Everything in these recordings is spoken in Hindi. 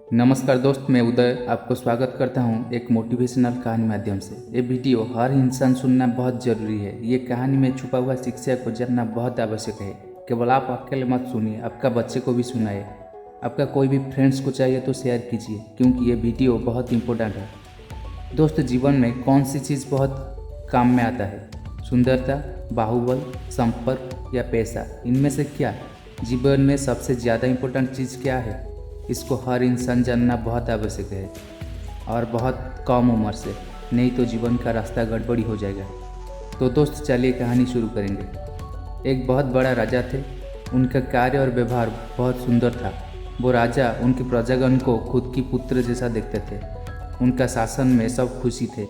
नमस्कार दोस्त, मैं उदय आपको स्वागत करता हूं एक मोटिवेशनल कहानी माध्यम से। ये वीडियो हर इंसान सुनना बहुत ज़रूरी है। ये कहानी में छुपा हुआ शिक्षा को जानना बहुत आवश्यक है। केवल आप अकेले मत सुनिए, आपका बच्चे को भी सुनाइए। आपका कोई भी फ्रेंड्स को चाहिए तो शेयर कीजिए, क्योंकि ये वीडियो बहुत इंपॉर्टेंट है। दोस्त, जीवन में कौन सी चीज़ बहुत काम में आता है? सुंदरता, बाहुबल, संपर्क या पैसा? इनमें से क्या जीवन में सबसे ज़्यादा इम्पोर्टेंट चीज़ क्या है? इसको हर इंसान जानना बहुत आवश्यक है, और बहुत कम उम्र से, नहीं तो जीवन का रास्ता गड़बड़ी हो जाएगा। तो दोस्त, चलिए कहानी शुरू करेंगे। एक बहुत बड़ा राजा थे। उनका कार्य और व्यवहार बहुत सुंदर था। वो राजा उनके प्रजागण को खुद की पुत्र जैसा देखते थे। उनका शासन में सब खुशी थे,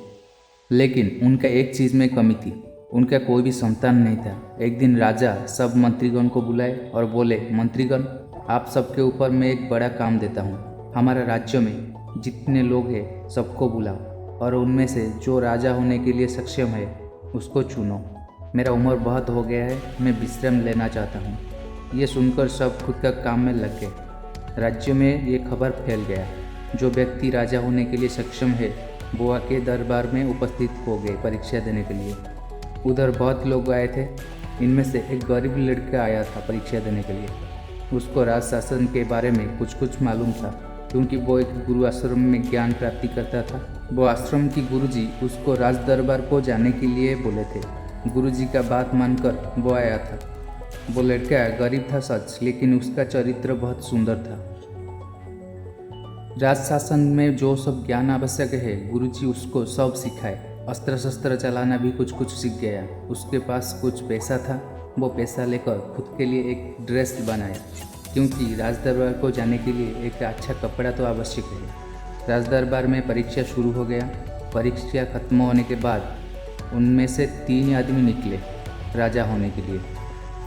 लेकिन उनका एक चीज़ में कमी थी। उनका कोई भी संतान नहीं था। एक दिन राजा सब मंत्रीगण को बुलाए और बोले, मंत्रीगण, आप सबके ऊपर मैं एक बड़ा काम देता हूँ। हमारे राज्य में जितने लोग हैं सबको बुलाओ, और उनमें से जो राजा होने के लिए सक्षम है उसको चुनो। मेरा उम्र बहुत हो गया है, मैं विश्राम लेना चाहता हूँ। ये सुनकर सब खुद का काम में लग गए। राज्य में ये खबर फैल गया, जो व्यक्ति राजा होने के लिए सक्षम है वो आके दरबार में उपस्थित हो गए परीक्षा देने के लिए। उधर बहुत लोग आए थे। इनमें से एक गरीब लड़का आया था परीक्षा देने के लिए। उसको राज शासन के बारे में कुछ कुछ मालूम था, क्योंकि वो एक गुरु आश्रम में ज्ञान प्राप्ति करता था। वो आश्रम की गुरुजी उसको राज दरबार को जाने के लिए बोले थे। गुरुजी का बात मानकर वो आया था। वो लड़का गरीब था सच, लेकिन उसका चरित्र बहुत सुंदर था। राज शासन में जो सब ज्ञान आवश्यक है गुरुजी उसको सब सिखाए। अस्त्र शस्त्र चलाना भी कुछ कुछ सीख गया। उसके पास कुछ पैसा था। वो पैसा लेकर खुद के लिए एक ड्रेस बनाया, क्योंकि राज दरबार को जाने के लिए एक अच्छा कपड़ा तो आवश्यक है। राज दरबार में परीक्षा शुरू हो गया। परीक्षा खत्म होने के बाद उनमें से 3 आदमी निकले राजा होने के लिए।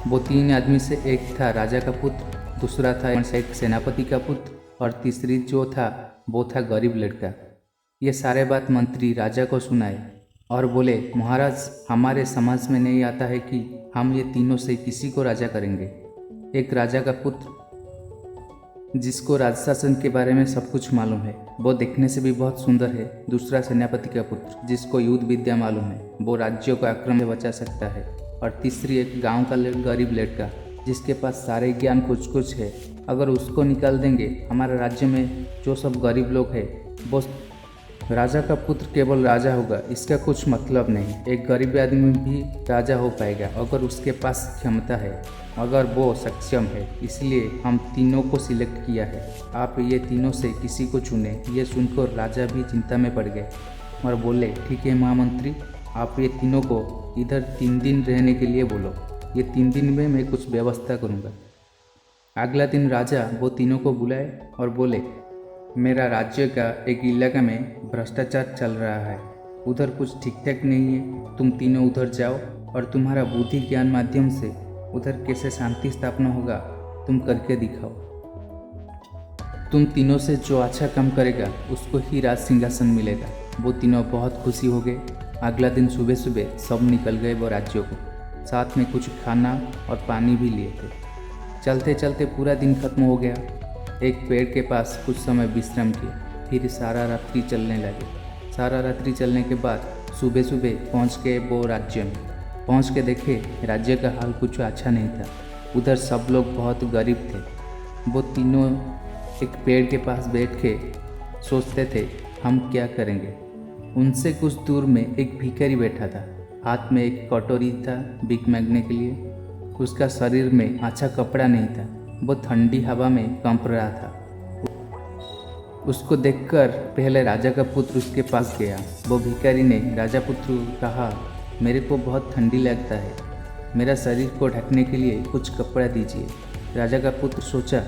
वो 3 आदमी से एक था राजा का पुत्र, दूसरा था एक सेनापति का पुत्र, और तीसरी जो था वो था गरीब लड़का। ये सारे बात मंत्री राजा को सुनाए और बोले, महाराज, हमारे समझ में नहीं आता है कि हम ये तीनों से किसी को राजा करेंगे। एक राजा का पुत्र, जिसको राज शासन के बारे में सब कुछ मालूम है, वो देखने से भी बहुत सुंदर है। दूसरा सेनापति का पुत्र, जिसको युद्ध विद्या मालूम है, वो राज्यों को आक्रमण से बचा सकता है। और तीसरी एक गांव का गरीब लड़का, जिसके पास सारे ज्ञान कुछ कुछ है। अगर उसको निकाल देंगे, हमारे राज्य में जो सब गरीब लोग हैं वो राजा का पुत्र केवल राजा होगा, इसका कुछ मतलब नहीं। एक गरीब आदमी भी राजा हो पाएगा अगर उसके पास क्षमता है, अगर वो सक्षम है। इसलिए हम तीनों को सिलेक्ट किया है। आप ये तीनों से किसी को चुने। ये सुनकर राजा भी चिंता में पड़ गए और बोले, ठीक है महामंत्री, आप ये तीनों को इधर 3 दिन रहने के लिए बोलो। ये 3 दिन में मैं कुछ व्यवस्था करूँगा। अगला दिन राजा वो तीनों को बुलाए और बोले, मेरा राज्य का एक इलाका में भ्रष्टाचार चल रहा है, उधर कुछ ठीक ठाक नहीं है। तुम तीनों उधर जाओ और तुम्हारा बुद्धि ज्ञान माध्यम से उधर कैसे शांति स्थापना होगा तुम करके दिखाओ। तुम तीनों से जो अच्छा काम करेगा उसको ही राज सिंहासन मिलेगा। वो तीनों बहुत खुशी हो गए। अगला दिन सुबह सुबह सब निकल गए वो राज्यों को। साथ में कुछ खाना और पानी भी लिए थे। चलते चलते पूरा दिन खत्म हो गया। एक पेड़ के पास कुछ समय विश्राम किए, फिर सारा रात्रि चलने लगे। सारा रात्रि चलने के बाद सुबह सुबह पहुंच गए वो राज्य में। पहुंच के देखे, राज्य का हाल कुछ अच्छा नहीं था। उधर सब लोग बहुत गरीब थे। वो तीनों एक पेड़ के पास बैठ के सोचते थे, हम क्या करेंगे। उनसे कुछ दूर में एक भिखारी बैठा था। हाथ में एक कटोरी था भीख मांगने के लिए। उसका शरीर में अच्छा कपड़ा नहीं था। वो ठंडी हवा में कंप रहा था। उसको देखकर पहले राजा का पुत्र उसके पास गया। वो भिखारी ने राजा पुत्र को कहा, मेरे को बहुत ठंडी लगता है, मेरा शरीर को ढकने के लिए कुछ कपड़ा दीजिए। राजा का पुत्र सोचा,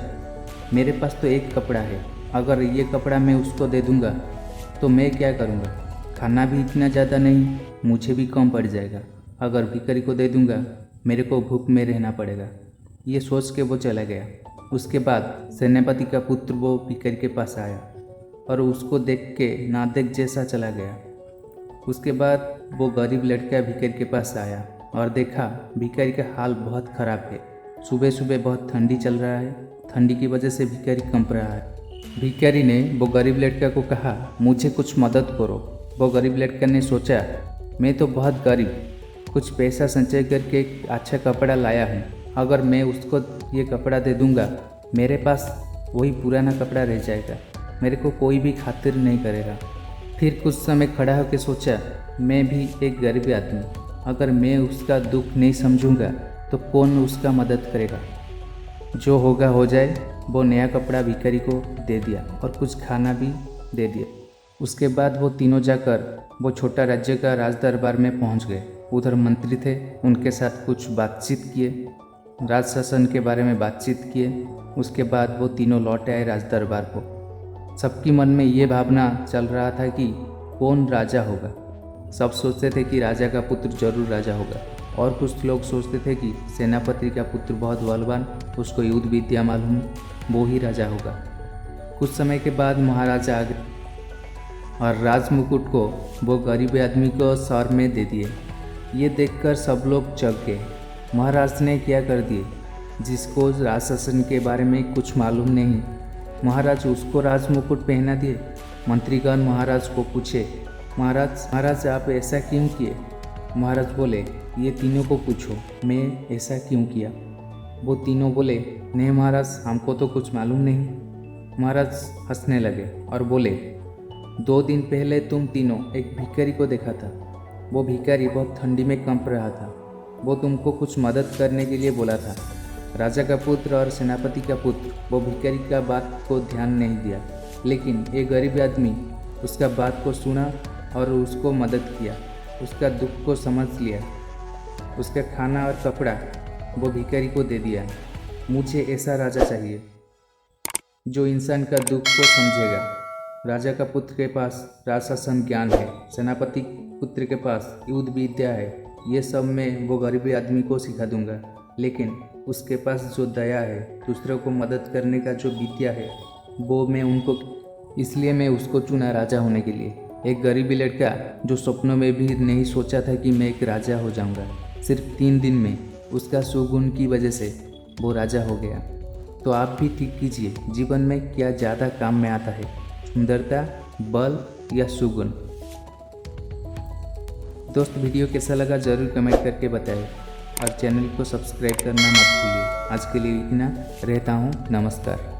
मेरे पास तो एक कपड़ा है, अगर ये कपड़ा मैं उसको दे दूंगा तो मैं क्या करूँगा। खाना भी इतना ज़्यादा नहीं, मुझे भी कम पड़ जाएगा। अगर भिखारी को दे दूंगा मेरे को भूख में रहना पड़ेगा। ये सोच के वो चला गया। उसके बाद सेनापति का पुत्र वो भिखारी के पास आया और उसको देख के नादेख जैसा चला गया। उसके बाद वो गरीब लड़का भिखारी के पास आया और देखा भिखारी का हाल बहुत ख़राब है। सुबह सुबह बहुत ठंडी चल रहा है। ठंडी की वजह से भिखारी कंप रहा है। भिखारी ने वो गरीब लड़का को कहा, मुझे कुछ मदद करो। वो गरीब लड़का ने सोचा, मैं तो बहुत गरीब, कुछ पैसा संचय करके एक अच्छा कपड़ा लाया हूँ। अगर मैं उसको ये कपड़ा दे दूँगा, मेरे पास वही पुराना कपड़ा रह जाएगा, मेरे को कोई भी खातिर नहीं करेगा। फिर कुछ समय खड़ा होकर सोचा, मैं भी एक गरीब आदमी, अगर मैं उसका दुख नहीं समझूंगा तो कौन उसका मदद करेगा। जो होगा हो जाए। वो नया कपड़ा भिखारी को दे दिया और कुछ खाना भी दे दिया। उसके बाद वो तीनों जाकर वो छोटा राज्य का राज दरबार में पहुंच गए। उधर मंत्री थे, उनके साथ कुछ बातचीत किए, राज शासन के बारे में बातचीत किए। उसके बाद वो तीनों लौट आए राज दरबार को। सबकी मन में ये भावना चल रहा था कि कौन राजा होगा। सब सोचते थे कि राजा का पुत्र जरूर राजा होगा, और कुछ लोग सोचते थे कि सेनापति का पुत्र बहुत बलवान, उसको युद्ध विद्या मालूम, वो ही राजा होगा। कुछ समय के बाद महाराजा आ गए और राजमुकुट को वो गरीब आदमी को सर में दे दिए। ये देखकर सब लोग चौंक गए। महाराज ने क्या कर दिए? जिसको राज शासन के बारे में कुछ मालूम नहीं, महाराज उसको राजमुकुट पहना दिए। मंत्रीगण महाराज को पूछे, महाराज आप ऐसा क्यों किए? महाराज बोले, ये तीनों को पूछो, मैं ऐसा क्यों किया। वो तीनों बोले, नहीं महाराज, हमको तो कुछ मालूम नहीं। महाराज हंसने लगे और बोले, 2 दिन पहले तुम तीनों एक भिखारी को देखा था। वो भिखारी बहुत ठंडी में कंप रहा था। वो तुमको कुछ मदद करने के लिए बोला था। राजा का पुत्र और सेनापति का पुत्र वो भिखारी का बात को ध्यान नहीं दिया, लेकिन एक गरीब आदमी उसका बात को सुना और उसको मदद किया, उसका दुख को समझ लिया, उसका खाना और कपड़ा वो भिखारी को दे दिया। मुझे ऐसा राजा चाहिए जो इंसान का दुख को समझेगा। राजा का पुत्र के पास राज शासन ज्ञान है, सेनापति पुत्र के पास युद्ध विद्या है, ये सब मैं वो गरीब आदमी को सिखा दूंगा। लेकिन उसके पास जो दया है, दूसरों को मदद करने का जो विद्या है, वो मैं उनको, इसलिए मैं उसको चुना राजा होने के लिए। एक गरीबी लड़का जो सपनों में भी नहीं सोचा था कि मैं एक राजा हो जाऊंगा, सिर्फ 3 दिन में उसका सुगुण की वजह से वो राजा हो गया। तो आप भी ठीक कीजिए, जीवन में क्या ज़्यादा काम में आता है, सुंदरता, बल या सुगुण। दोस्त, वीडियो कैसा लगा ज़रूर कमेंट करके बताएं और चैनल को सब्सक्राइब करना मत भूलिए। आज के लिए इतना, रहता हूँ, नमस्कार।